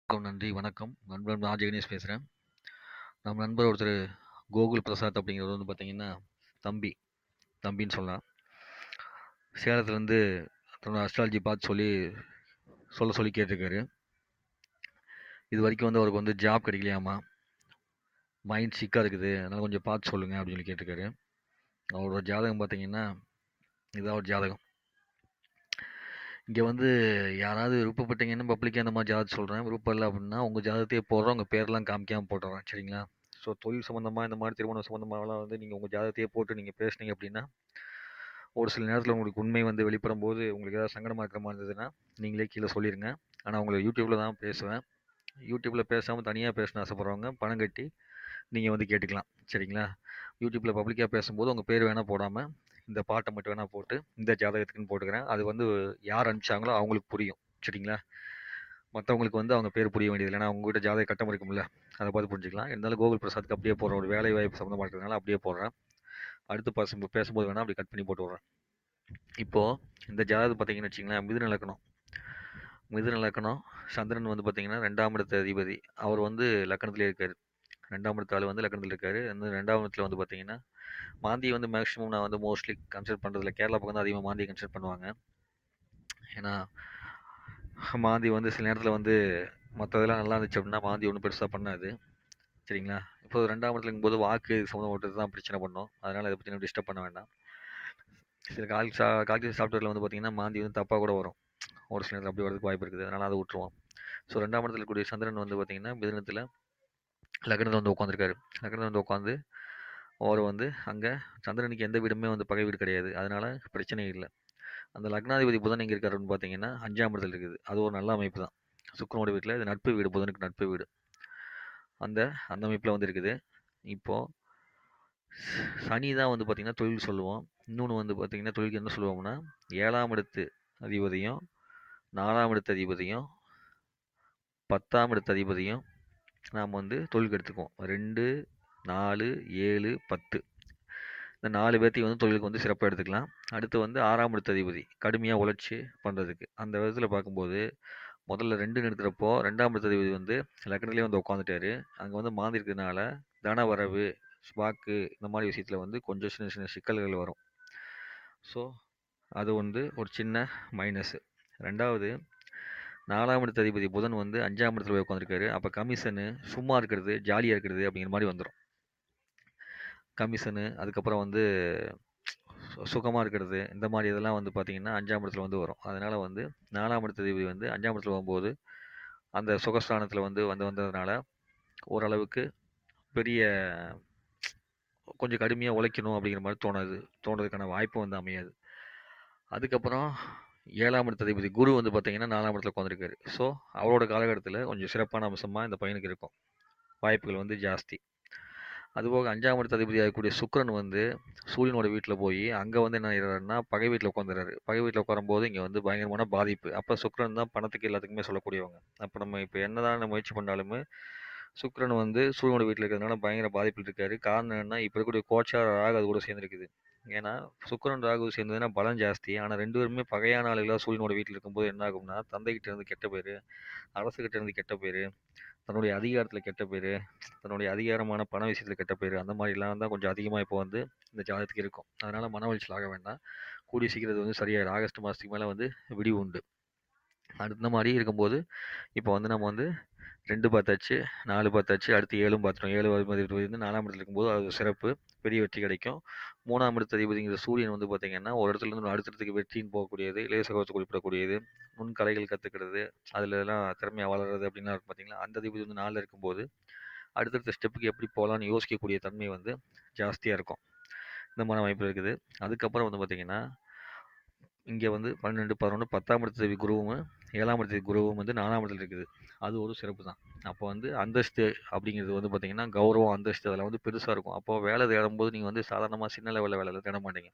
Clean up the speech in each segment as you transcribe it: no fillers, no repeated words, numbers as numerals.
நன்றி, வணக்கம். நண்பன் நான் ஜெகணேஷ் பேசுறேன். நம்ம நண்பர் ஒருத்தரு கோகுல் பிரசாத் அப்படிங்கிறவர் வந்து பார்த்தீங்கன்னா, தம்பி, தம்பின்னு சொல்லலாம். சேலத்துலேருந்து தன்னோட அஸ்ட்ராலஜி பார்த்து சொல்ல சொல்லி கேட்டிருக்காரு. இதுவரைக்கும் வந்து அவருக்கு வந்து ஜாப் கிடைக்கலையாமா. மைண்ட் சிக்கா இருக்குது. அதனால கொஞ்சம் பார்த்து சொல்லுங்க அப்படின்னு சொல்லி கேட்டிருக்காரு. அவரோட ஜாதகம் பார்த்தீங்கன்னா, இதான் ஒரு ஜாதகம். இங்க வந்து யாராவது விருப்பப்பட்டீங்கன்னா பப்ளிக்கா இந்த மாரி ஜாதகம் சொல்றேன். விருப்பம் இல்ல அப்படின்னா, உங்க ஜாதகத்தையே போடுறோம். உங்க பேர்லாம் காமிக்காம போட்டுர்றேன். சரிங்களா? ஸோ தொழில் சம்மந்தமா இந்த மாரி திருமணம் சம்மந்தமாலாம் வந்து நீங்க உங்க ஜாதகத்தையே போட்டு நீங்க பேசுனீங்க அப்படின்னா, ஒரு சில நேரத்தில உங்களுக்கு உண்மை வந்து வெளிப்படும்போது, உங்களுக்கு ஏதாவது சங்கடமா இருக்கிற மாரி இருந்ததுன்னா, நீங்களே கீழ சொல்லிருங்க. ஆனா உங்கள YouTubeல தான் பேசுவேன். YouTubeல பேசாம தனியா பேசணும்னு ஆசைப்படுறவங்க பணம் கட்டி நீங்க வந்து கேட்டுக்கலாம். சரிங்களா? YouTubeல பப்ளிக்கா பேசும்போது உங்க பேர் வேணா போடாம, இந்த பாட்ட மட்டும் வேணா போட்டு, இந்த ஜாதகத்துக்குன்னு போட்டுக்கிறேன். அது வந்து யார் அனுப்பிச்சாங்களோ அவங்களுக்கு புரியும். சரிங்களா? மத்தவங்களுக்கு வந்து அவங்க பேர் புரிய வேண்டியதில்ல. ஏன்னா உங்ககிட்ட ஜாதக கட்டம் இருக்கும்ல. அத பார்த்து புரிஞ்சுக்கலாம். இருந்தாலும் கூகுள் பிரசாத்துக்கு அப்படியே போடுறேன். ஒரு வேலை வாய்ப்பு சம்மந்தமா இருக்கிறதுனால அப்படியே போடுறேன். அடுத்து பேசும்போது வேணா அப்படி கட் பண்ணி போட்டு விடுறேன். இப்போ இந்த ஜாதகம் பார்த்தீங்கன்னு வச்சுக்கங்களேன், மிதுன லக்னம். மிதுன லக்னம் சந்திரன் வந்து பார்த்தீங்கன்னா 2ஆம் இடத்து அதிபதி. அவர் வந்து லக்னத்திலே இருக்காரு. 2ஆம் இடத்து ஆளு வந்து லக்னத்தில இருக்காரு. அந்த 2ஆம் இடத்துல வந்து பார்த்தீங்கன்னா, மாந்திய வந்து மேக்ஸிமம் நான் வந்து மோஸ்ட்லி கன்சிடர் பண்றதில்ல. கேரளா பக்கம் தான் அதிகமா மாந்திய கன்சிடர் பண்ணுவாங்க. ஏன்னா, மாந்தி வந்து சில நேரத்தில வந்து மத்ததெல்லாம் நல்லா இருந்துச்சு அப்படின்னா, மாந்தி ஒண்ணும் பெருசா பண்ணாது. சரிங்களா? இப்போ 2ஆம் இடத்துல இருக்கும்போது வாக்கு சம்மந்தப்பட்டது தான் பிரச்சனை பண்ணும். அதனால இத பத்தி நம்ம டிஸ்டர்ப் பண்ண வேண்டாம். சில கால்குலேஷன் சாஃப்ட்வேர்ல வந்து பார்த்தீங்கன்னா, மாந்தி வந்து தப்பா கூட வரும். ஒரு சில நேரத்துல அப்படி வரதுக்கு வாய்ப்பு இருக்குது. அதனால அத விட்டுருவோம். ஸோ 2ஆம் இடத்துல இருக்கக்கூடிய சந்திரன் வந்து பார்த்தீங்கன்னா, மிதுனத்தில லக்னத்தில வந்து உட்காந்துருக்காரு. லக்னத்தில வந்து உட்காந்து அவர் வந்து அங்க சந்திரனுக்கு எந்த வீடுமே வந்து பகை வீடு கிடையாது. அதனால பிரச்சனை இல்ல. அந்த லக்னாதிபதி புதன் எங்க இருக்காருன்னு பார்த்தீங்கன்னா, 5ஆம் இடத்துல இருக்குது. அது ஒரு நல்ல அமைப்பு தான். சுக்கிரனோட வீட்ல இது நட்பு வீடு. புதனுக்கு நட்பு வீடு. அந்த அந்த அமைப்புல வந்து இருக்குது. இப்போ சனி தான் வந்து பார்த்தீங்கன்னா, தொழில் சொல்லுவோம். இன்னொன்னு வந்து பார்த்தீங்கன்னா, தொழிலுக்கு என்ன சொல்லுவோம்னா, 7ஆம் இடத்து அதிபதியும், 4ஆம் இடத்து அதிபதியும், 10ஆம் இடத்து அதிபதியும் நாம வந்து தொழிலுக்கு எடுத்துக்குவோம். 2, 4, 7, 10 இந்த 4 பேத்தையும் வந்து தொழிலுக்கு வந்து சிறப்பா எடுத்துக்கலாம். அடுத்து வந்து 6ஆம் இடத்து அதிபதி. கடுமையா உழைச்சு பண்றதுக்கு. அந்த விதத்துல பார்க்கும்போது, முதல்ல 2ன்னு எடுக்கிறப்போ 2ஆம் இடத்து அதிபதி வந்து லக்னத்திலேயே வந்து உட்காந்துட்டாரு. அங்க வந்து மாந்தி இருக்கிறதுனால, தன வரவு, வாக்கு இந்த மாரி விஷயத்துல வந்து கொஞ்சம் சின்ன சின்ன சிக்கல்கள் வரும். ஸோ, அது வந்து ஒரு சின்ன மைனஸு. 2வது 4ஆம் இடத்து அதிபதி புதன் வந்து 5ஆம் இடத்துல போய் உட்காந்துருக்காரு. அப்ப கமிஷனு, சும்மா இருக்கிறது, ஜாலியா இருக்கிறது அப்படிங்கிற மாரி வந்துரும். கமிஷனு, அதுக்கப்புறம் வந்து சுகமா இருக்கிறது, இந்த மாரி இதெல்லாம் வந்து பார்த்தீங்கன்னா, 5ஆம் இடத்துல வந்து வரும். அதனால வந்து 4ஆம் இடத்து அதிபதி வந்து 5ஆம் இடத்துல வரும்போது, அந்த சுகஸ்தானத்துல வந்து வந்ததுனால, ஓரளவுக்கு பெரிய கொஞ்சம் கடுமையா உழைக்கணும் அப்படிங்கிற மாரி தோணுறதுக்கான வாய்ப்பு வந்து அமையாது. அதுக்கப்புறம் 7ஆம் இடத்து அதிபதி குரு வந்து பார்த்தீங்கன்னா, 4ஆம் இடத்துல உட்காந்துருக்காரு. ஸோ, அவரோட காலகட்டத்தில கொஞ்சம் சிறப்பான அம்சமா இந்த பையனுக்கு இருக்கும். வாய்ப்புகள் வந்து ஜாஸ்தி. அதுபோக 5ஆம் இடத்து அதிபதியா இருக்கக்கூடிய சுக்கிரன் வந்து சூரியனோட வீட்ல போயி, அங்க வந்து என்ன ஆயிடுறாருன்னா, பகை வீட்ல உட்காந்துர்றாரு. பகை வீட்ல உட்காரும்போது இங்க வந்து பயங்கரமான பாதிப்பு. அப்ப சுக்கிரன் தான் பணத்துக்கு எல்லாத்துக்குமே சொல்லக்கூடியவங்க. அப்ப நம்ம இப்ப என்னதான் நம்ம முயற்சி பண்ணாலுமே, சுக்கிரன் வந்து சூரியனோட வீட்ல இருக்கிறதுனால பயங்கர பாதிப்புல இருக்காரு. காரணம் என்னன்னா, இப்ப இருக்கக்கூடிய கோச்சார ராகு அது கூட சேர்ந்திருக்குது. ஏன்னா, சுக்கிரன், ராகு சேர்ந்ததுன்னா பலம் ஜாஸ்தி. ஆனா 2 பேருமே பகையான ஆளுகளா சூரியனோட வீட்ல இருக்கும்போது என்ன ஆகும்னா, தந்தைகிட்ட இருந்து கெட்ட பேரு, அரசுகிட்ட இருந்து கெட்ட பேரு, தன்னுடைய அதிகாரத்துல கெட்ட பேரு, தன்னுடைய அதிகாரமான பண விஷயத்துல கெட்ட பேரு, அந்த மாரிலாம் தான் கொஞ்சம் அதிகமா இப்போ வந்து இந்த ஜாதகத்துக்கு இருக்கும். அதனால மன உளைச்சல் ஆக வேண்டாம். கூடிய சீக்கிரம் இது வந்து சரியாயிரும். ஆகஸ்ட் மாசத்துக்கு மேல வந்து விடிவு உண்டு. அந்த மாரி இருக்கும்போது, இப்போ வந்து நம்ம வந்து 2 பார்த்தாச்சு, 4 பார்த்தாச்சு, அடுத்து 7ம் பார்த்துட்டோம். 7 அதிபதி வந்து 4ஆம் இடத்துல இருக்கும்போது அது சிறப்பு. பெரிய வெற்றி கிடைக்கும். 3ஆம் இடத்து அதிபதிங்கிற சூரியன் வந்து பார்த்தீங்கன்னா, ஒரு இடத்துல இருந்து அடுத்த இடத்துக்கு வெற்றின்னு போகக்கூடியது, இளைய சகோதரத்தை குறிப்பிடக்கூடியது, நுண்கலைகள் கத்துக்கிறது, அதுலலாம் திறமையா வளர்றது அப்படின்லாம் இருக்கும் பார்த்தீங்களா? அந்த அதிபதி வந்து 4ல இருக்கும்போது, அடுத்தடுத்த ஸ்டெப்புக்கு எப்படி போலான்னு யோசிக்கக்கூடிய தன்மை வந்து ஜாஸ்தியா இருக்கும். இந்த மாரி அமைப்பு இருக்குது. அதுக்கப்புறம் வந்து பார்த்தீங்கன்னா, இங்க வந்து 12, 11, 10ஆம் இடத்து குருவும், 7ஆம் இடத்து குருவும் வந்து 4ஆம் இடத்துல இருக்குது. அது ஒரு சிறப்பு தான். அப்போ வந்து அந்தஸ்து அப்படிங்கிறது வந்து பார்த்தீங்கன்னா, கௌரவம், அந்தஸ்து அதெல்லாம் வந்து பெருசா இருக்கும். அப்போ வேலை தேடும்போது நீங்க வந்து சாதாரணமா சின்ன லெவல்ல வேலைலாம் தேட மாட்டீங்க.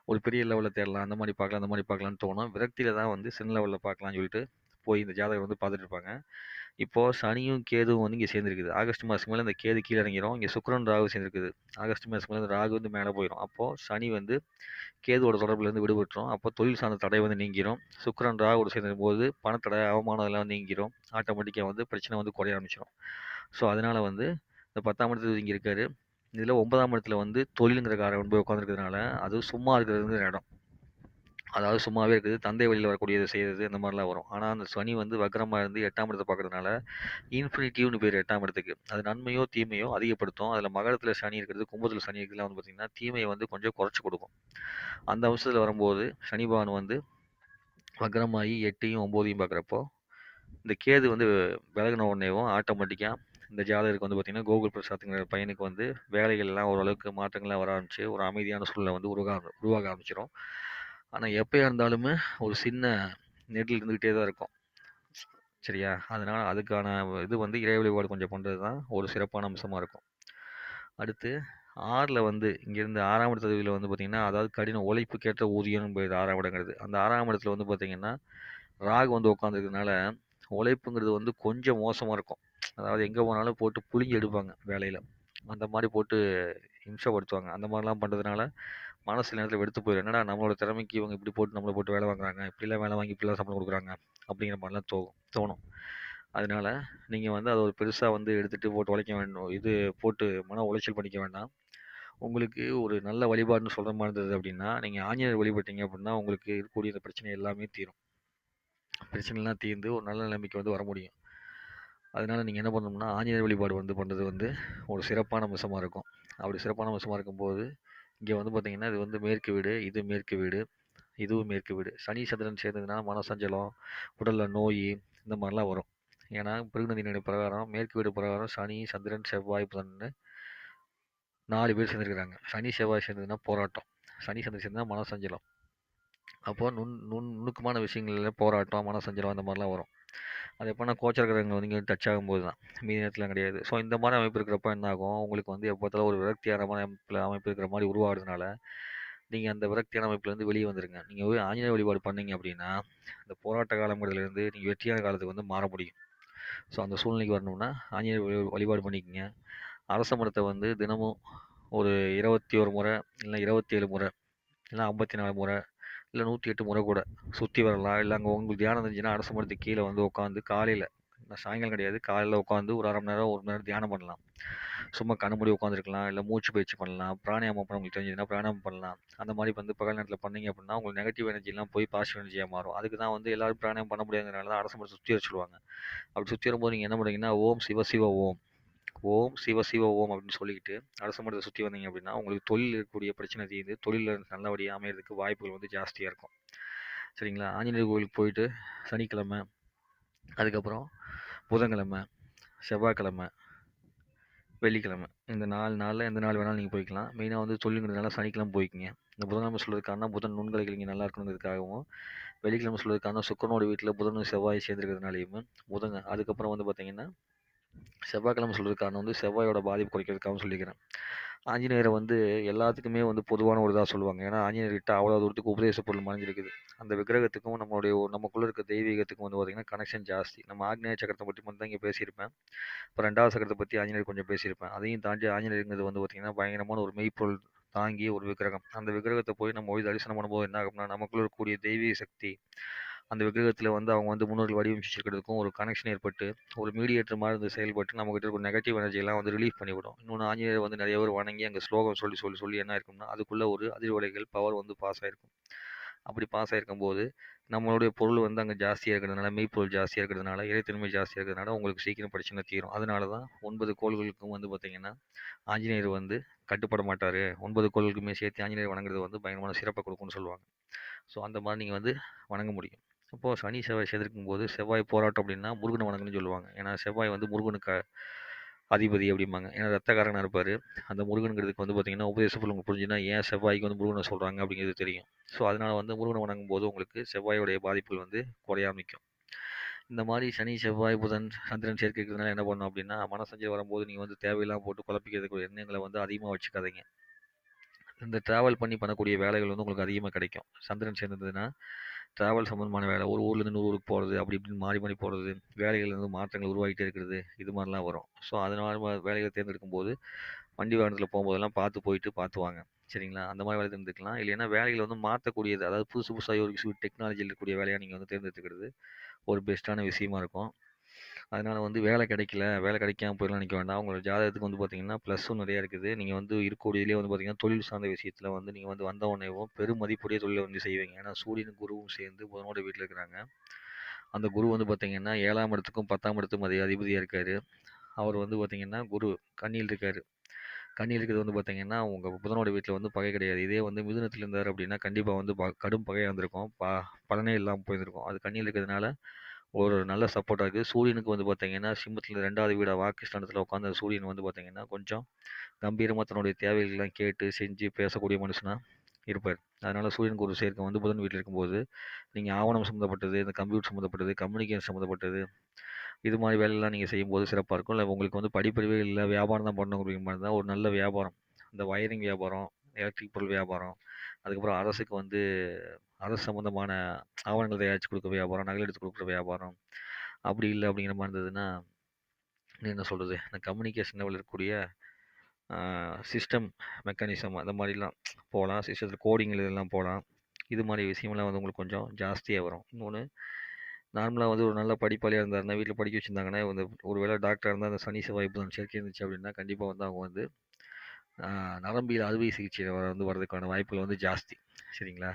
ஒரு பெரிய லெவல்ல தேடலாம். அந்த மாரி பார்க்கலாம், அந்த மாரி பார்க்கலாம்னு தோணும். விரக்தியில தான் வந்து சின்ன லெவல்ல பார்க்கலாம்னு சொல்லிட்டு போய் இந்த ஜாதகர் வந்து பார்த்துட்டு இருப்பாங்க. இப்போது சனியும் கேதுவும் வந்து இங்கே சேர்ந்துருக்குது. ஆகஸ்ட் மாதம் மேலே இந்த கேது கீழே இறங்கிரும். இங்கே சுக்கிரன் ராகு சேர்ந்துருக்குது. ஆகஸ்ட் மாதம் மேலே இந்த ராகு வந்து மேலே போயிடும். அப்போது சனி வந்து கேதுவோட தொடர்புலேருந்து விடுபட்டுரும். அப்போ தொழில் சார்ந்த தடை வந்து நீங்கிரும். சுக்கிரன் ராகுவோட சேர்ந்துருக்கும்போது பணத்தடை, அவமானம் எல்லாம் நீங்கிரும். ஆட்டோமேட்டிக்காக வந்து பிரச்சனை வந்து குறைய ஆரம்பிச்சிடும். ஸோ அதனால் வந்து இந்த 10ஆம் இடத்துல இங்கே இருக்காரு. இதில் 9ஆம் இடத்துல வந்து தொழிலுங்கிற காரகன் போய் உட்காந்துருக்கிறதுனால அது சும்மா இருக்கிறதுங்கிற இடம். அதாவது சும்மாவே இருக்குது. தந்தை வழியில் வரக்கூடியது செய்கிறது இந்த மாதிரிலாம் வரும். ஆனால் அந்த சனி வந்து வக்ரமாக இருந்து 8ஆம் இடத்தை பார்க்கறதுனால இன்ஃபினிட்டிவ்னு பேர் 8ஆம் இடத்துக்கு. அது நன்மையோ தீமையோ அதிகப்படுத்தும். அதில் மகரத்தில் சனி இருக்கிறது, கும்பத்தில் சனி இருக்கிறதுலாம் வந்து பார்த்திங்கன்னா தீமையை வந்து கொஞ்சம் குறைச்சி கொடுக்கும். அந்த அம்சத்தில் வரும்போது சனி பகவான் வந்து வக்ரமாகி 8ஐயும் 9ஐயும் பார்க்குறப்போ இந்த கேது வந்து விலகின உடனேவும் ஆட்டோமேட்டிக்காக இந்த ஜாதகருக்கு வந்து பார்த்திங்கன்னா கோகுல் பிரசாத்துங்கிற பையனுக்கு வந்து வேலைகள் எல்லாம் ஓரளவுக்கு மாற்றங்கள்லாம் வர ஆரம்பிச்சு ஒரு அமைதியான சூழ்நிலை வந்து உருவாக ஆரம்பிச்சிடும். ஆனால் எப்போயா இருந்தாலுமே ஒரு சின்ன நெட்டில் இருந்துக்கிட்டே தான் இருக்கும். சரியா? அதனால் அதுக்கான இது வந்து இறை வழிபாடு கொஞ்சம் பண்ணுறது தான் ஒரு சிறப்பான அம்சமாக இருக்கும். அடுத்து 6ல் வந்து இங்கேருந்து 6ஆம் இடத்துல வந்து பார்த்திங்கன்னா அதாவது கடின உழைப்புக்கேற்ற ஊதியம்னு போயிடுது 6ஆம் இடங்கிறது. அந்த 6ஆம் இடத்துல வந்து பார்த்திங்கன்னா ராகு வந்து உட்காந்துருக்கிறதுனால உழைப்புங்கிறது வந்து கொஞ்சம் மோசமாக இருக்கும். அதாவது எங்கே போனாலும் போட்டு புழுங்கி எடுப்பாங்க வேலையில். அந்த மாதிரி போட்டு இம்சப்படுத்துவாங்க. அந்த மாதிரிலாம் பண்ணுறதுனால மனசு சில நேரத்தில் வெறுத்து போயிடும். என்னடா நம்மளோட திறமைக்கு இவங்க இப்படி போட்டு நம்மளை போட்டு வேலை வாங்குறாங்க, இப்படிலாம் வேலை வாங்கி இப்படிலாம் சம்பளம் கொடுக்குறாங்க அப்படிங்கிற மாதிரிலாம் தோணும். அதனால நீங்கள் வந்து அதை ஒரு பெருசாக வந்து எடுத்துகிட்டு போட்டு உழைக்க வேண்டும். இது போட்டு மன உளைச்சல் பண்ணிக்க வேண்டாம். உங்களுக்கு ஒரு நல்ல வழிபாடுன்னு சொல்கிற மாதிரி இருந்தது அப்படின்னா நீங்கள் ஆஞ்சநேயர் வழிபட்டீங்க அப்படின்னா உங்களுக்கு இருக்கக்கூடிய இந்த பிரச்சனை எல்லாமே தீரும். பிரச்சனைலாம் தீர்ந்து ஒரு நல்ல நிலைமைக்கு வந்து வர முடியும். அதனால நீங்கள் என்ன பண்ணணும்னா ஆஞ்சநேயர் வழிபாடு வந்து பண்ணுறது வந்து ஒரு சிறப்பான அம்சமாக இருக்கும். அப்படி சிறப்பான அம்சமாக இருக்கும்போது இங்கே வந்து பார்த்தீங்கன்னா இது வந்து மேற்கு வீடு, இது மேற்கு வீடு, இதுவும் மேற்கு வீடு. சனி சந்திரன் சேர்ந்ததுன்னா மனசஞ்சலம், உடலில் நோய் இந்த மாதிரிலாம் வரும். ஏன்னா பிருகுநந்தி நிலை பிரகாரம் மேற்கு வீடு பிரகாரம் சனி, சந்திரன், செவ்வாய், புதன்னு 4 பேர் சேர்ந்துருக்கிறாங்க. சனி செவ்வாய் சேர்ந்ததுன்னா போராட்டம், சனி சந்திரன் சேர்ந்ததுன்னா மனசஞ்சலம். அப்போ நுணுக்கமான விஷயங்கள்ல போராட்டம், மனசஞ்சலம் அந்த மாதிரிலாம் வரும். அது எப்போனா கோச்சார கிரகங்கள் வந்து இங்கே டச் ஆகும்போது தான், மீதி நேரத்துலாம் கிடையாது. ஸோ இந்த மாதிரி அமைப்பு இருக்கிறப்ப என்ன ஆகும், உங்களுக்கு வந்து எப்போ பார்த்தாலும் ஒரு விரக்தியான அமைப்பு இருக்கிற மாதிரி உருவாகிறதுனால நீங்கள் அந்த விரக்தியான அமைப்புலேருந்து வெளியே வந்துருங்க. நீங்கள் போய் ஆஞ்சநேய வழிபாடு பண்ணீங்க அப்படின்னா இந்த போராட்ட காலங்கிறதுலேருந்து நீங்கள் வெற்றியான காலத்துக்கு வந்து மாற முடியும். ஸோ அந்த சூழ்நிலைக்கு வரணும்னா ஆஞ்சநேய வழிபாடு பண்ணிக்கங்க. அரச மரத்தை வந்து தினமும் ஒரு 21 முறை, இல்லை 27 முறை, இல்லை 54 முறை, இல்லை 108 முறை கூட சுற்றி வரலாம். இல்லை அங்கே உங்களுக்கு தியானம் இருந்துச்சுன்னா அரச மரத்துக்கு கீழே வந்து உட்காந்து காலையில், சாயங்காலம் கிடையாது, காலையில் உட்காந்து ஒரு 1/2 மணி நேரம் 1 மணி நேரம் தியானம் பண்ணலாம். சும்மா கண்ண மூடி உட்காந்துருக்கலாம், இல்லை மூச்சு பயிற்சி பண்ணலாம், பிராணாயாமம் பண்ண உங்களுக்கு தெரிஞ்சதுன்னா பிராணாயாமம் பண்ணலாம். அந்த மாதிரி வந்து பகல் நேரத்தில் பண்ணீங்க அப்படின்னா உங்களுக்கு நெகட்டிவ் எனர்ஜிலாம் போய் பாசிட்டிவ் எனர்ஜியாக மாறும். அதுக்கு தான் வந்து எல்லாரும் பிராணாயாமம் பண்ண முடியாததுனால தான் அரச மரத்தை சுற்றி வர சொல்லுவாங்க. அப்படி சுற்றி வரும்போது நீங்கள் என்ன பண்ணுறீங்கன்னா ஓம் சிவ சிவ ஓம், ஓம் சிவ சிவ ஓம் அப்படின்னு சொல்லிக்கிட்டு அரச மரத்தை சுற்றி வந்தீங்க அப்படின்னா உங்களுக்கு தொழில் இருக்கக்கூடிய பிரச்சனை தீர்ந்து தொழிலில் நல்லபடியாக அமையறதுக்கு வாய்ப்புகள் வந்து ஜாஸ்தியாக இருக்கும். சரிங்களா? ஆஞ்சநேயர் கோவிலுக்கு போயிட்டு சனிக்கிழமை, அதுக்கப்புறம் புதன்கிழமை, செவ்வாய்க்கிழமை, வெள்ளிக்கிழமை இந்த 4 நாளில் எந்த நாள் வேணாலும் நீங்கள் போய்க்கலாம். மெயினாக வந்து தொழிலுங்கிறதுனால சனிக்கிழமை போய்க்கிங்க. இந்த புதன்கிழமை சொல்றதுக்கான புதன் நுண்கலைகள் இங்கே நல்லா இருக்கணுங்கிறதுக்காகவும், வெள்ளிக்கிழமை சொல்றதுக்கான சுக்கிரனோட வீட்டில் புதனும் செவ்வாய் சேர்ந்துருக்கிறதுனாலையும் அதுக்கப்புறம் வந்து பார்த்தீங்கன்னா செவ்வாய்க்கிழமை சொல்றதுக்கான வந்து செவ்வாயோட பாதிப்பு குறைக்கிறதுக்காகவும் சொல்லிக்கிறேன். ஆஞ்சநேயரை வந்து எல்லாத்துக்குமே வந்து பொதுவான ஒரு இதாக சொல்லுவாங்க. ஏன்னா ஆஞ்சநேயர்கிட்ட அவ்வளோ தூரத்துக்கு உபதேச பொருள் மறைஞ்சிருக்குது. அந்த விக்கிரகத்துக்கும் நமக்குள்ள இருக்க தெய்வீகத்துக்கும் வந்து பார்த்தீங்கன்னா கனெக்ஷன் ஜாஸ்தி. நம்ம ஆக்னேய சக்கரத்தை பற்றி மட்டும் தான் இங்கே பேசியிருப்பேன். இப்போ 2வது சக்கரத்தை பற்றி ஆஞ்சநேயர் கொஞ்சம் பேசியிருப்பேன். அதையும் தாண்டி ஆஞ்சநேயருங்கிறது வந்து பார்த்தீங்கன்னா பயங்கரமான ஒரு மெய்ப்பொருள் தாங்கி ஒரு விக்கிரகம். அந்த விக்கிரகத்தை போய் நம்ம போய் தரிசனம் பண்ணும்போது என்ன ஆகும்னா நமக்குள்ள இருக்கக்கூடிய தெய்வீக சக்தி அந்த விக்கிரகத்தில் வந்து அவங்க வந்து முன்னோர்கள் வடிவமைச்சிருக்கிறதுக்கும் ஒரு கனெக்ஷன் ஏற்பட்டு ஒரு மீடியேட்டர் மாதிரி இருந்து செயல்பட்டு நம்மகிட்ட இருக்க நெகட்டிவ் எனர்ஜியெல்லாம் வந்து ரிலீஃப் பண்ணிவிடும். இன்னொன்று ஆஞ்சநேயர் வந்து நிறைய பேர் வணங்கி அங்கே ஸ்லோகம் சொல்லி சொல்லி சொல்லி என்ன இருக்கும்னா அதுக்குள்ளே ஒரு அதிர்வலைகள் பவர் வந்து பாஸ் ஆகிருக்கும். அப்படி பாஸ் ஆகிருக்கும் போது நம்மளுடைய பொருள் வந்து அங்கே ஜாஸ்தியாக இருக்கிறதுனால மெய்ப்பொருள் ஜாஸ்தியாக இருக்கிறதுனால இறைத்தன்மை ஜாஸ்தியாக இருக்கிறதுனால உங்களுக்கு சீக்கிரம் பிரச்சனை தீரும். அதனால தான் 9 கோள்களுக்கும் வந்து பார்த்திங்கன்னா ஆஞ்சநேயர் வந்து கட்டுப்பட மாட்டார். 9 கோள்களுக்குமே சேர்த்து ஆஞ்சநேயர் வணங்குறது வந்து பயங்கரமான சிறப்பை கொடுக்கும்னு சொல்லுவாங்க. ஸோ அந்த மாதிரி நீங்கள் வந்து வணங்க முடியும். அப்போது சனி செவ்வாய் சேர்ந்திருக்கும் போது செவ்வாய் போராட்டம் அப்படின்னா முருகனை வணங்கணும்னு சொல்லுவாங்க. ஏன்னா செவ்வாய் வந்து முருகனுக்கு அதிபதி அப்படிம்பாங்க. ஏன்னா ரத்தக்காரனாக இருப்பார். அந்த முருகனுங்கிறதுக்கு வந்து பார்த்தீங்கன்னா உபதேச பொருள் உங்களுக்கு புரிஞ்சுன்னா ஏன் செவ்வாய்க்கு வந்து முருகனை சொல்கிறாங்க அப்படிங்கிறது தெரியும். ஸோ அதனால் வந்து முருகனை வணங்கும் போது உங்களுக்கு செவ்வாயோடைய பாதிப்புகள் வந்து குறைய ஆரம்பிக்கும். இந்த மாதிரி சனி செவ்வாய் புதன் சந்திரன் சேர்க்கை இருக்கிறதுனால என்ன பண்ணணும் அப்படின்னா மனசஞ்சல் வரும்போது நீங்கள் வந்து தேவையில்லாமல் போட்டு குழப்பிக்கிறதுக்கு எண்ணங்களை வந்து அதிகமாக வச்சுக்காதீங்க. இந்த ட்ராவல் பண்ணி பண்ணக்கூடிய வேலைகள் வந்து உங்களுக்கு அதிகமாக கிடைக்கும். சந்திரன் சேர்ந்ததுன்னா ட்ராவல் சம்மந்தமான வேலை. ஒரு ஊர்லேருந்து இன்னொரு ஊருக்கு போறது, அப்படி இப்படின்னு மாறி மாறி போறது, வேலைகள்ல வந்து மாற்றங்கள் உருவாகிட்டே இருக்கிறது. இது மாரிலாம் வரும். ஸோ, அதனால வேலைகள தேர்ந்தெடுக்கும்போது, வண்டி வாகனத்தில போம்போதெல்லாம் பார்த்து போயிட்டு பார்த்து வாங்க. சரிங்களா? அந்த மாரி வேலை தேர்ந்தெடுக்கலாம். இல்லைன்னா வேலைகள வந்து மாத்தக்கூடியது, அதாவது புதுசு புதுசா யோசிச்சு டெக்னாலஜில இருக்கக்கூடிய வேலையா நீங்க வந்து தேர்ந்தெடுத்துக்கிறது ஒரு பெஸ்ட்டான விஷயமா இருக்கும். அதனால வந்து வேலை கிடைக்கல, வேலை கிடைக்காம போயிடலாம்னு நினைக்க வேண்டாம். உங்களோட ஜாதகத்துக்கு வந்து பார்த்தீங்கன்னா, ப்ளஸ்ஸும் நெறையா இருக்குது. நீங்க வந்து இருக்கக்கூடியதிலேயே வந்து பார்த்தீங்கன்னா, தொழில் சார்ந்த விஷயத்தில வந்து நீங்க வந்து வந்த உடனேவும் பெரும் மதிப்புடைய தொழில வந்து செய்வீங்க. ஏன்னா சூரியனும், குருவும் சேர்ந்து புதனோட வீட்ல இருக்கிறாங்க. அந்த குரு வந்து பார்த்தீங்கன்னா, 7ஆம் இடத்துக்கும் 10ஆம் இடத்துக்கும் அதிபதியா இருக்காரு. அவர் வந்து பார்த்தீங்கன்னா, குரு கன்னியில் இருக்காரு. கன்னியில் இருக்கிறது வந்து பார்த்தீங்கன்னா, உங்க புதனோட வீட்ல வந்து பகை கிடையாது. இதே வந்து மிதுனத்தில இருந்தாரு அப்படின்னா, கண்டிப்பா வந்து கடும் பகையா இருந்திருக்கும். பலனே இல்லாம போயிருந்திருக்கும். அது கன்னியில் இருக்கிறதுனால ஒரு நல்ல சப்போர்ட்டா இருக்கு. சூரியனுக்கு வந்து பார்த்தீங்கன்னா, சிம்மத்தில 2வது வீடா வாக்குஸ்தானத்தில உட்காந்த சூரியன் வந்து பார்த்தீங்கன்னா, கொஞ்சம் கம்பீரமா தன்னுடைய தேவைகள்லாம் கேட்டு, செஞ்சு பேசக்கூடிய மனுஷனா இருப்பாரு. அதனால சூரியனுக்கு ஒரு சேர்க்கை வந்து புதன் வீட்ல இருக்கும்போது, நீங்க ஆவணம் சம்மந்தப்பட்டது, இந்த கம்ப்யூட்டர் சம்மந்தப்பட்டது, கம்யூனிகேஷன் சம்மந்தப்பட்டது, இது மாரி வேலைலாம் நீங்க செய்யும்போது சிறப்பா இருக்கும். இல்ல உங்களுக்கு வந்து படிப்பறிவே இல்ல, வியாபாரம் தான் பண்ணணும் அப்படிங்கிற மாரி இருந்தா, ஒரு நல்ல வியாபாரம். இந்த வயரிங் வியாபாரம், எலக்ட்ரிக் பொருள் வியாபாரம், அதுக்கப்புறம் அரசுக்கு வந்து அரசு சம்மந்தமான ஆவணங்கள் தயாரிச்சு குடுக்குற வியாபாரம், நகல் எடுத்து குடுக்குற வியாபாரம், அப்படி இல்ல அப்படிங்கிற மாரி இருந்ததுன்னா, என்ன சொல்றது? இந்த கம்யூனிகேஷன் லெவல்ல இருக்கக்கூடிய ஆ சிஸ்டம் மெக்கானிசம் அந்த மாரிலாம் போலாம். சிஸ்டத்தில கோடிங் இதெல்லாம் போலாம். இது மாரி விஷயம்லாம் வந்து உங்களுக்கு கொஞ்சம் ஜாஸ்தியா வரும். இன்னொன்னு நார்மலா வந்து ஒரு நல்ல படிப்பாளியா இருந்தாருன்னா, வீட்ல படிக்க வச்சிருந்தாங்கன்னா, வந்து ஒரு வேளை டாக்டரா இருந்தா அந்த சனி, செவ்வாய், புதன் சேர்க்கை இருந்துச்சு அப்படின்னா, கண்டிப்பா வந்து அவங்க வந்து ஆ நரம்பியல் அறுவை சிகிச்சை வந்து வர்றதுக்கான வாய்ப்புகள் வந்து ஜாஸ்தி. சரிங்களா?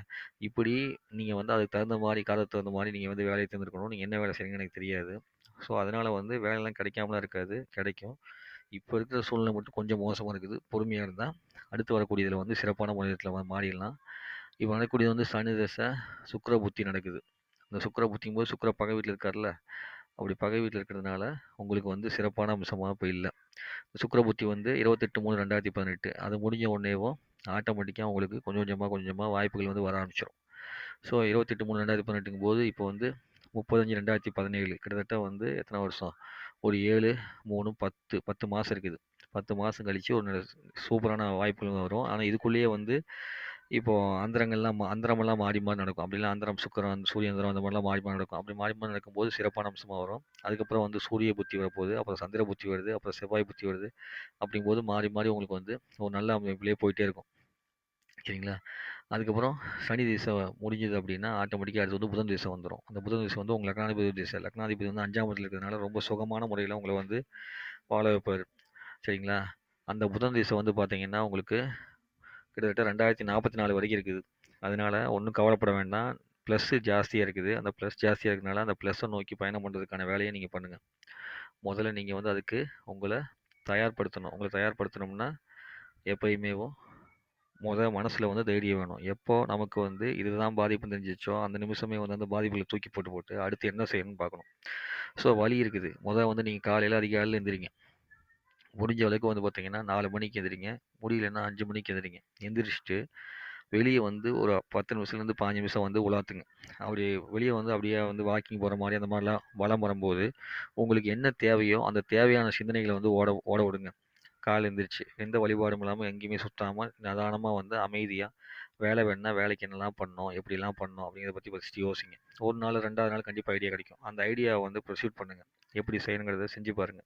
இப்படி நீங்க வந்து அதுக்கு தகுந்த மாரி, காலத்துக்கு தகுந்த மாரி நீங்க வந்து வேலைய தேர்ந்தெடுக்கணும். நீங்க என்ன வேலை செய்றீங்கன்னு எனக்கு தெரியாது. ஸோ, அதனால வந்து வேலைலாம் கிடைக்காமலாம் இருக்காது. கிடைக்கும். இப்ப இருக்கிற சூழ்நிலை மட்டும் கொஞ்சம் மோசமா இருக்குது. பொறுமையா இருந்தா, அடுத்து வரக்கூடியதில வந்து சிறப்பான முன்னேற்றத்தில மாறிடலாம். இப்ப நடக்கக்கூடியது வந்து சனி தசை, சுக்கிர புத்தி நடக்குது. இந்த சுக்கிர புத்திங்கும்போது சுக்கிர பகை வீட்ல இருக்கார்ல, அப்படி பகை வீட்ல இருக்கிறதுனால, உங்களுக்கு வந்து சிறப்பான அம்சமா இப்ப இல்ல. சுக்கிர புத்தி வந்து 28/3/2018 அது முடிஞ்ச உடனேவும் ஆட்டோமேட்டிக்கா உங்களுக்கு கொஞ்சம் கொஞ்சமா, கொஞ்சம் கொஞ்சமா வாய்ப்புகள் வந்து வர ஆரம்பிச்சுரும். ஸோ 28/3/2018ங்கும்போது இப்போ வந்து 30/5/2017 கிட்டத்தட்ட வந்து எத்தன வருஷம்? ஒரு 7, 3, 10 மாசம் இருக்குது. 10 மாசம் கழிச்சு ஒரு சூப்பரான வாய்ப்புகள் வரும். ஆனா இதுக்குள்ளேயே வந்து இப்போ அந்தரமெல்லாம் மாறி மாறி நடக்கும். அப்படிலாம் அந்தரம் சுக்கிரன், சூரியந்திரம் அந்த மாரிலாம் மாறி மாறி நடக்கும். அப்படி மாறி மாறி நடக்கும்போது சிறப்பான அம்சமா வரும். அதுக்கப்புறம் வந்து சூரிய புத்தி வரப்போகுது. அப்புறம் சந்திர புத்தி வருது. அப்புறம் செவ்வாய் புத்தி வருது. அப்படிங்கும்போது மாறி மாறி உங்களுக்கு வந்து ஒரு நல்ல அமைப்பிலேயே போயிட்டே இருக்கும். சரிங்களா? அதுக்கப்புறம் சனி திசை முடிஞ்சது அப்படின்னா, ஆட்டோமேட்டிக்கா அடுத்து வந்து புதன் திசை வந்துரும். அந்த புதன் திசை வந்து உங்க லக்னாதிபதி திசை. லக்னாதிபதி வந்து 5ஆம் இடத்துல இருக்கிறதுனால ரொம்ப சுகமான முறையில உங்கள வந்து வாழ வைப்பாரு. சரிங்களா? அந்த புதன் திசை வந்து பார்த்தீங்கன்னா, உங்களுக்கு கிட்டத்தட்ட 2044 வரைக்கும் இருக்குது. அதனால ஒண்ணும் கவலைப்பட வேண்டாம். ப்ளஸ் ஜாஸ்தியா இருக்குது. அந்த ப்ளஸ் ஜாஸ்தியா இருக்கனால, அந்த ப்ளஸ்ஸ நோக்கி பயணம் பண்றதுக்கான வேலைய நீங்க பண்ணுங்க. முதல்ல நீங்க வந்து அதுக்கு உங்கள தயார்படுத்தணும். உங்கள தயார்படுத்தணும்னா, எப்பயுமேவும் மனசுல வந்து தைரியம் வேணும். எப்போ நமக்கு வந்து இதுதான் பாதிப்புன்னு தெரிஞ்சிருச்சோ, அந்த நிமிஷமே வந்து அந்த பாதிப்புகள தூக்கி போட்டு போட்டு, அடுத்து என்ன செய்யணும்னு பார்க்கணும். ஸோ வழி இருக்குது. வந்து நீங்க காலையில அதிகாலையில எந்திரிங்க. முடிஞ்ச அளவுக்கு வந்து பார்த்தீங்கன்னா, 4 மணிக்கு எந்திரிங்க. முடியலன்னா 5 மணிக்கு எந்திரிங்க. எந்திரிச்சுட்டு வெளிய வந்து ஒரு 10 நிமிஷத்துலேருந்து 15 நிமிஷம் வந்து உலாத்துங்க. அப்படி வெளிய வந்து அப்படியே வந்து வாக்கிங் போற மாரி அந்த மாரிலாம் வலம் வரும்போது, உங்களுக்கு என்ன தேவையோ, அந்த தேவையான சிந்தனைகள வந்து ஓட ஓட விடுங்க. காலைல எந்திரிச்சு, எந்த வழிபாடும் இல்லாம எங்கேயுமே சுத்தாம, நிதானமா வந்து அமைதியா, வேலை வேணும்னா வேலைக்கு என்னலாம் பண்ணணும்? எப்படிலாம் பண்ணணும்? அப்படிங்கிறத பத்தி ஃபர்ஸ்ட்டு யோசிங்க. 1 நாள், 2வது நாள் கண்டிப்பா ஐடியா கிடைக்கும். அந்த ஐடியாவ வந்து ப்ரொசீட் பண்ணுங்க. எப்படி செய்யணுங்கிறத செஞ்சு பாருங்க.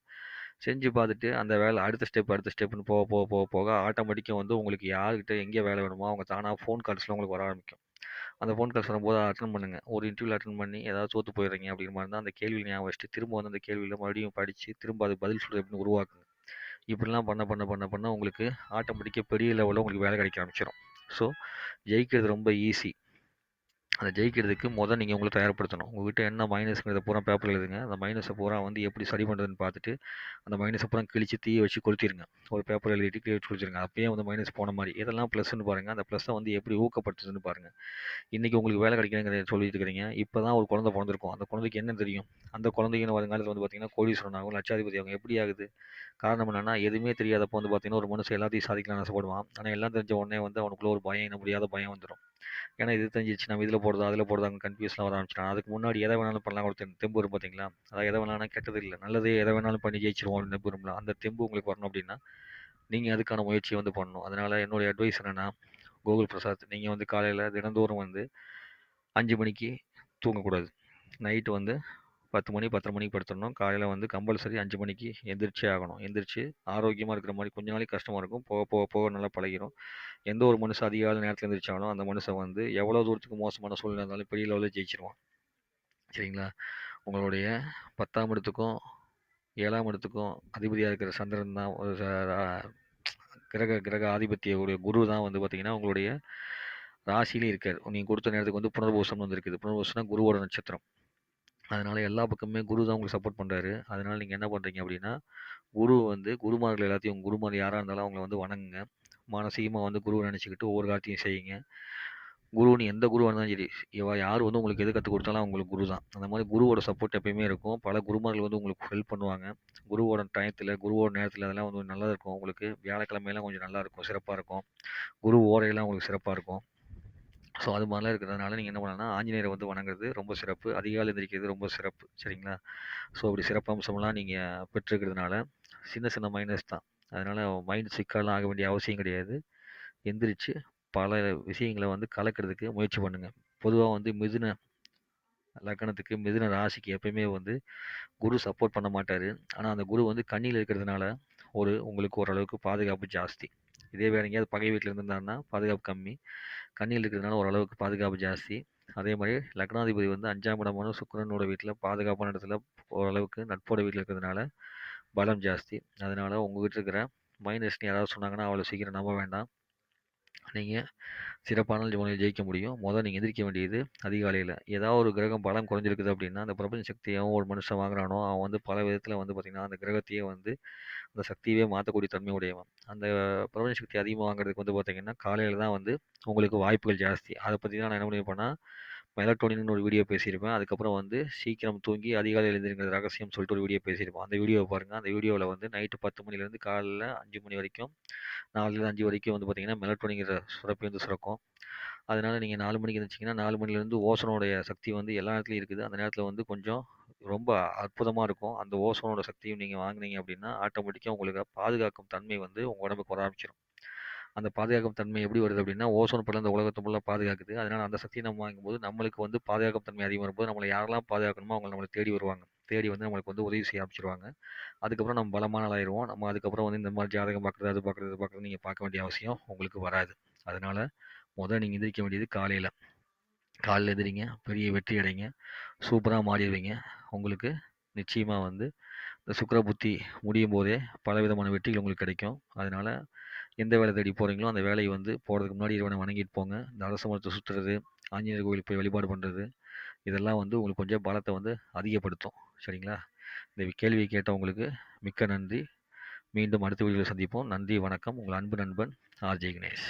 செஞ்சு பார்த்துட்டு, அந்த வேலை அடுத்த ஸ்டெப்ன்னு போக போக போக போக ஆட்டோமேட்டிக்கா வந்து உங்களுக்கு யார்கிட்ட எங்கே வேலை வேணுமோ, அவங்க தானா ஃபோன் கால்ஸ்லாம் உங்களுக்கு வர ஆரம்பிக்கும். அந்த ஃபோன் கால்ஸ் வரும்போது அட்டெண்ட் பண்ணுங்க. ஒரு இன்டர்வியூல அட்டெண்ட் பண்ணி ஏதாவது தோத்து போயிடுறீங்க அப்படிங்கிற மாரி இருந்தா, அந்த கேள்விய ஞாபகம் வச்சுட்டு, திரும்ப வந்து அந்த கேள்வியில மறுபடியும் படிச்சு, திரும்ப அதுக்கு பதில் சொல்றது எப்படின்னு உருவாக்குங்க. இப்படிலாம் பண்ண பண்ண பண்ண பண்ண உங்களுக்கு ஆட்டோமேட்டிக்கா பெரிய லெவல்ல உங்களுக்கு வேலை கிடைக்க ஆரம்பிச்சுரும். ஸோ ஜெயிக்கிறது ரொம்ப ஈஸி. அத ஜெயிக்கிறதுக்கு நீங்க உங்கள தயார்படுத்தணும். உங்ககிட்ட என்ன மைனஸ்ங்கிறத பூரா பேப்பர்ல எழுதுங்க. அந்த மைனஸ பூரா வந்து எப்படி சரி பண்றதுன்னு பார்த்துட்டு, அந்த மைனஸ பூரா கிழிச்சு தீய வச்சு கொளுத்திருங்க. ஒரு பேப்பர்ல எழுதிட்டு தீய வச்சு கொளுத்திருங்க. அப்பயே வந்து மைனஸ் போன மாரி. எதெல்லாம் ப்ளஸ்ன்னு பாருங்க. அந்த ப்ளஸ்ஸ வந்து எப்படி ஊக்கப்படுத்துதுன்னு பாருங்க. இன்னைக்கு உங்களுக்கு வேலை கிடைக்கலங்கிறத சொல்லிட்டு இருக்கிறீங்க. இப்பதான் ஒரு குழந்தை பொறந்திருக்கும். அந்த குழந்தைக்கு என்ன தெரியும்? அந்த குழந்தைங்க வருங்காலத்துல வந்து பார்த்தீங்கன்னா, கோடீஸ்வரன் ஆகும், லட்சாதிபதி ஆகும். எப்படி ஆகுது? காரணம் என்னன்னா, எதுவுமே தெரியாதப்போ வந்து பார்த்தீங்கன்னா, ஒரு மனுஷன் எல்லாத்தையும் சாதிக்கலாம்னு ஆசைப்படுவான். ஆனா எல்லாம் தெரிஞ்ச உடனே வந்து அவனுக்குள்ள ஒரு பயம், இன முடியாத பயம் வந்துரும். ஏன்னா இது தெரிஞ்சிருச்சு நம்ம இதில போடுறதா, அதில போடுறதான்னு கன்ஃப்யூஸ்லாம் வர ஆரம்பிச்சுட்டான். அதுக்கு முன்னாடி எத வேணாலும் பண்ணலாம் ஒரு தெம்பு வரும் பார்த்தீங்களா? அதான் எத வேணாலும் கெட்டது இல்ல. நல்லது எத வேணாலும் பண்ணி ஜெயிச்சுருவோம் அப்படின்னு தெம்பு வரும்ல. அந்த தெம்பு உங்களுக்கு வரணும் அப்படின்னா, நீங்க அதுக்கான முயற்சிய வந்து பண்ணணும். அதனால என்னுடைய அட்வைஸ் என்னன்னா, கோகுல் பிரசாத் நீங்க வந்து காலையில தினந்தோறும் வந்து 5 மணிக்கு தூங்கக்கூடாது. நைட்டு வந்து 10 மணி 10:30 மணிக்கு படுத்துடணும். காலையில வந்து கம்பல்சரி 5 மணிக்கு எந்திரிச்சே ஆகணும். எந்திரிச்சு ஆரோக்கியமா இருக்கிற மாரி கொஞ்ச நாளைக்கு கஷ்டமா இருக்கும். போக போக போக நல்லா பழகிரும். எந்த ஒரு மனுஷன் அதிகாலை நேரத்துல எந்திரிச்சாலும், அந்த மனுஷன் வந்து எவ்வளோ தூரத்துக்கு மோசமான சூழ்நிலை இருந்தாலும் பெரிய லெவல்ல ஜெயிச்சுருவான். சரிங்களா? உங்களுடைய 10ஆம் இடத்துக்கும், 7ஆம் இடத்துக்கும் அதிபதியா இருக்கிற சந்திரன் தான் ஒரு கிரக கிரக ஆதிபத்திய உடைய குரு தான் வந்து பார்த்தீங்கன்னா, உங்களுடைய ராசியிலே இருக்காரு. நீங்க குடுத்த நேரத்துக்கு வந்து புனர்பூசம்னு வந்திருக்குது. புனர்பூசம்னா குருவோட நட்சத்திரம். அதனால எல்லா பக்கமுமே குரு தான் உங்களுக்கு சப்போர்ட் பண்றாரு. அதனால நீங்க என்ன பண்றீங்க அப்படின்னா, குரு வந்து குருமார்கள் எல்லாத்தையும் உங்க குருமார் யாரா இருந்தாலும் அவங்கள வந்து வணங்குங்க. மானசீகமா வந்து குருவ நினைச்சுக்கிட்டு ஒவ்வொரு காரியத்தையும் செய்யுங்க. குருன்னு எந்த குருவா இருந்தாலும் சரி, யார் வந்து உங்களுக்கு எது கத்துக் குடுத்தாலும் அவங்களுக்கு குரு தான். அந்த மாரி குருவோட சப்போர்ட் எப்பயுமே இருக்கும். பல குருமார்கள் வந்து உங்களுக்கு ஹெல்ப் பண்ணுவாங்க. குருவோட டயத்துல, குருவோட நேரத்துல அதெல்லாம் வந்து நல்லதா இருக்கும். உங்களுக்கு வியாழக்கிழமைலாம் கொஞ்சம் நல்லா இருக்கும். சிறப்பா இருக்கும். குரு ஓரையெல்லாம் உங்களுக்கு சிறப்பா இருக்கும். ஸோ அது மாதிரிலாம் இருக்கிறதுனால நீங்க என்ன பண்ணலாம்னா, ஆஞ்சநேயரை வந்து வணங்குறது ரொம்ப சிறப்பு. அதிகாலை எந்திரிக்கிறது ரொம்ப சிறப்பு. சரிங்களா? ஸோ அப்படி சிறப்பம்சம்லாம் நீங்க பெற்றிருக்கிறதுனால, சின்ன சின்ன மைனஸ் தான். அதனால மைண்ட் சிக்காலாம் ஆக வேண்டிய அவசியம் கிடையாது. எந்திரிச்சு பல விஷயங்கள வந்து கலக்கிறதுக்கு முயற்சி பண்ணுங்க. பொதுவா வந்து மிதுன லக்னத்துக்கு, மிதுன ராசிக்கு எப்பயுமே வந்து குரு சப்போர்ட் பண்ண மாட்டாரு. ஆனா அந்த குரு வந்து கன்னியில இருக்கிறதுனால, உங்களுக்கு ஓரளவுக்கு பாதுகாப்பு ஜாஸ்தி. இதே வேற எங்கேயாவது பகை வீட்ல இருந்திருந்தாருன்னா, பாதுகாப்பு கம்மி. கன்னியில இருக்கிறதுனால ஓரளவுக்கு பாதுகாப்பு ஜாஸ்தி. அதே மாரி லக்னாதிபதி வந்து 5ஆம் இடமான சுக்கிரனோட வீட்ல பாதுகாப்பான இடத்துல ஓரளவுக்கு நட்போட வீட்ல இருக்கிறதுனால பலம் ஜாஸ்தி. அதனால உங்ககிட்ட இருக்கிற மைனஸ்ன்னு யாராவது சொன்னாங்கன்னா, அவ்வளோ சீக்கிரம் நம்ப வேண்டாம். நீங்க சிறப்பான முறையில் ஜெயிக்க முடியும். நீங்க எந்திரிக்க வேண்டியது அதிகாலையில. ஏதாவது ஒரு கிரகம் பலம் குறைஞ்சிருக்குது அப்படின்னா, அந்த பிரபஞ்ச சக்திய எவன் ஒரு மனுஷன் வாங்குறானோ, அவன் வந்து பல விதத்துல வந்து பார்த்தீங்கன்னா, அந்த கிரகத்தையே வந்து அந்த சக்தியவே மாத்தக்கூடிய தன்மை உடையவன். அந்த பிரபஞ்ச சக்தி அதிகமா வாங்குறதுக்கு வந்து பார்த்தீங்கன்னா, காலையில தான் வந்து உங்களுக்கு வாய்ப்புகள் ஜாஸ்தி. அத பத்தி தான் நான் என்ன பண்ணியிருப்பேன்னா, மெலட்டோனின்னு ஒரு வீடியோ பேசியிருப்பேன். அதுக்கப்புறம் வந்து சீக்கிரம் தூங்கி அதிகாலை எழுந்திருக்கிற ரகசியம் சொல்லிட்டு ஒரு வீடியோ பேசியிருப்பேன். அந்த வீடியோவ பாருங்க. அந்த வீடியோல வந்து நைட்டு 10 மணிலேருந்து காலைல 5 மணி வரைக்கும் 4லேருந்து 5 வரைக்கும் வந்து பார்த்தீங்கன்னா, மெலட்டோனின்ங்கிற சுரப்பி வந்து சுரக்கும். அதனால நீங்க 4 மணிக்கு எந்திரிச்சீங்கன்னா, 4 மணிலேருந்து ஓசோனுடைய சக்தி வந்து எல்லா இடத்துலயும் இருக்குது. அந்த நேரத்தில வந்து கொஞ்சம் ரொம்ப அற்புதமா இருக்கும். அந்த ஓசோனோட சக்தியும் நீங்க வாங்குனீங்க அப்படின்னா, ஆட்டோமேட்டிக்கா உங்களுக்கு பாதுகாக்கும் தன்மை வந்து உங்க உடம்புக்கு வர ஆரம்பிச்சுரும். அந்த பாதுகாக்கும் தன்மை எப்படி வருது அப்படின்னா, ஓசோன் படலம் இந்த உலகத்த ஃபுல்லா பாதுகாக்குது. அதனால அந்த சக்திய நம்ம வாங்கும்போது, நம்மளுக்கு வந்து பாதுகாக்கும் தன்மை அதிகமா வரும்போது, நம்மள யாரெல்லாம் பாதுகாக்கணுமோ அவங்க நம்மள தேடி வருவாங்க. தேடி வந்து நம்மளுக்கு வந்து உதவி செய்ய ஆரம்பிச்சுருவாங்க. அதுக்கப்புறம் நம்ம பலமான ஆளாயிருவோம். நம்ம அதுக்கப்புறம் வந்து இந்த மாரி ஜாதகம் பார்க்குறது, அது பார்க்குறது, இது பார்க்குறது நீங்க பார்க்க வேண்டிய அவசியம் உங்களுக்கு வராது. அதனால நீங்க எந்திரிக்க வேண்டியது காலையில. காலைல எந்திரிங்க. பெரிய வெற்றி அடைங்க. சூப்பரா மாறிருவீங்க. உங்களுக்கு நிச்சயமா வந்து இந்த சுக்கிர புத்தி முடியும்போதே பலவிதமான வெற்றிகள் உங்களுக்கு கிடைக்கும். அதனால எந்த வேலை தேடி போறீங்களோ, அந்த வேலைய வந்து போறதுக்கு முன்னாடி இறைவன வணங்கிட்டு போங்க. இந்த அரச மரத்த சுத்துறது, ஆஞ்சநேயர் கோவிலுக்கு போய் வழிபாடு பண்றது, இதெல்லாம் வந்து உங்களுக்கு கொஞ்சம் பலத்த வந்து அதிகப்படுத்தும். சரிங்களா? இந்த கேள்விய கேட்டவங்களுக்கு மிக்க நன்றி. மீண்டும் அடுத்த வீடியோல சந்திப்போம். நன்றி, வணக்கம். உங்கள் அன்பு நண்பன் ஆர்ஜே கணேஷ்.